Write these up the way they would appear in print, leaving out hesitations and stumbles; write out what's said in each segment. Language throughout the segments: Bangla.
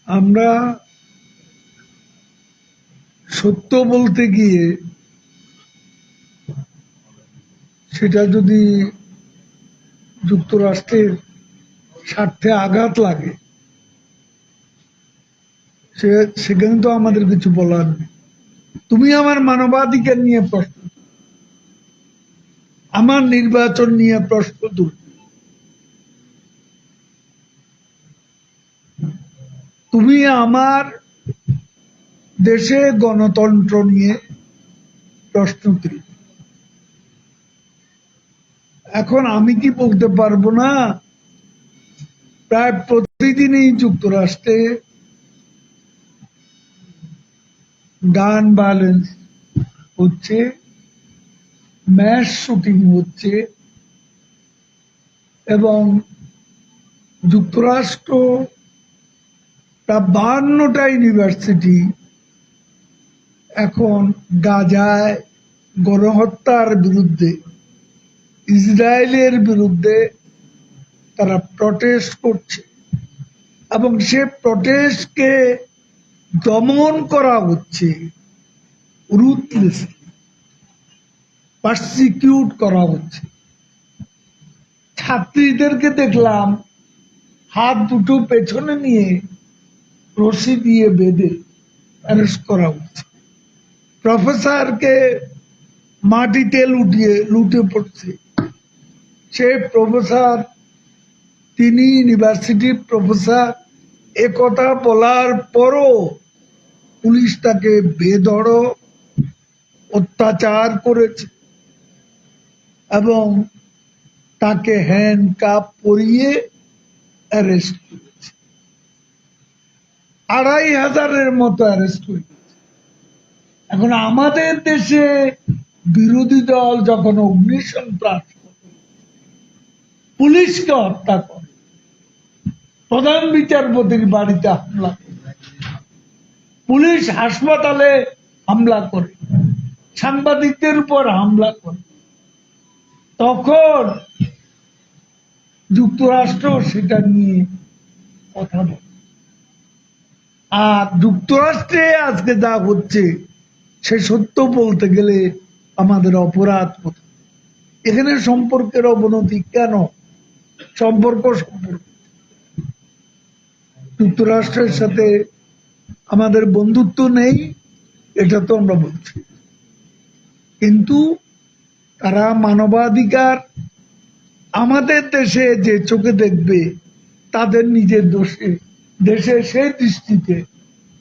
আমরা সত্য বলতে গিয়ে সেটা যদি যুক্তরাষ্ট্রের স্বার্থে আঘাত লাগে সেখানে তো আমাদের কিছু বলার নেই। তুমি আমার মানবাধিকার নিয়ে প্রশ্ন, আমার নির্বাচন নিয়ে প্রশ্ন তুল, তুমি আমার দেশে গণতন্ত্র নিয়ে প্রশ্ন তুল। এখন আমি কি বলতে পারবো না প্রায় প্রতিদিনই যুক্তরাষ্ট্রে গান ভায়োলেন্স হচ্ছে, ম্যাস শুটিং হচ্ছে, এবং যুক্তরাষ্ট্র প্রায় 52টা ইউনিভার্সিটি এখন গাজায় গণহত্যার বিরুদ্ধে, ইসরায়েলের বিরুদ্ধে তারা প্রটেস্ট করছে, এবং সে প্রটেস্টকে দমন করা হচ্ছে, রুথলেসলি পারসিকিউট করা হচ্ছে। ছাত্রীদেরকে দেখলাম হাত দুটো পেছনে নিয়ে রশি দিয়ে বেঁধে অ্যারেস্ট করা হচ্ছে। প্রফেসরকে মাটিতে লুটে পড়ছে। সে প্রফেসর, তিনি ইউনিভার্সিটির প্রফেসর, একথা বলার পরও পুলিশ তাকে বেধড়ক অত্যাচার করেছে এবং তাকে হ্যান্ডকাপ পরিয়ে অ্যারেস্ট করেছে। 2500-এর মতো অ্যারেস্ট হয়েছে। এখন আমাদের দেশে বিরোধী দল যখন অগ্নিসন্ত্রাস করে, পুলিশকে হত্যা করে, প্রধান বিচারপতির বাড়িতে হামলা করে, পুলিশ হাসপাতালে হামলা করে, সাংবাদিকদের উপর হামলা করে, তখন যুক্তরাষ্ট্র সেটা নিয়ে কথা বলে। আর যুক্তরাষ্ট্রে আজকে যা হচ্ছে সে সত্য বলতে গেলে আমাদের অপরাধ কোথায়? এখানে সম্পর্কের অবনতি কেন? সম্পর্ক যুক্তরাষ্ট্রের সাথে আমাদের বন্ধুত্ব নেই, এটা তো আমরা বলছি, কিন্তু তারা মানবাধিকার আমাদের দেশে যে চোখে দেখবে, তাদের নিজের দেশে সেই দৃষ্টিতে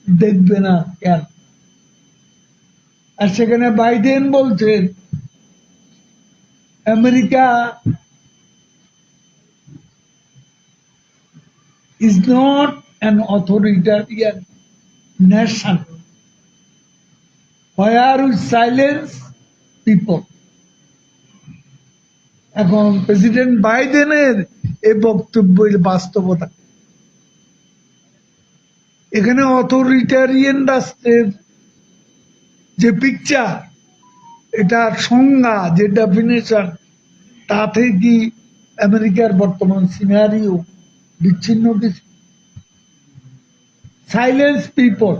দেখবে না কেন? আর সেখানে বাইডেন বলছেন America is not an authoritarian nation where we silence people. এখন প্রেসিডেন্ট বাইডেনের এই বক্তব্যের বাস্তবতা, এখানে অথরিটারিয়ান রাষ্ট্রের যে পিকচার, এটার সংজ্ঞা, যে ডেফিনেশন, তাতে কি আমেরিকার বর্তমান সিনারিও বিচ্ছিন্ন কিছু? সাইলেন্স পিপল,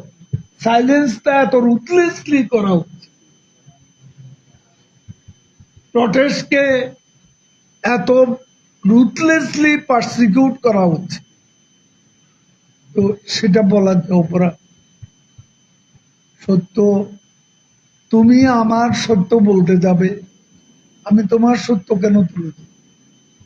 সাইলেন্সটা এত রুথলেসলি করা হচ্ছে, প্রটেস্টকে এত রুথলেসলি পারসিকিউট করা হচ্ছে, তো সেটা বলার যে অপরাধ? সত্য, তুমি আমার সত্য বলতে যাবে, আমি তোমার সত্য কেন তুলে দেব?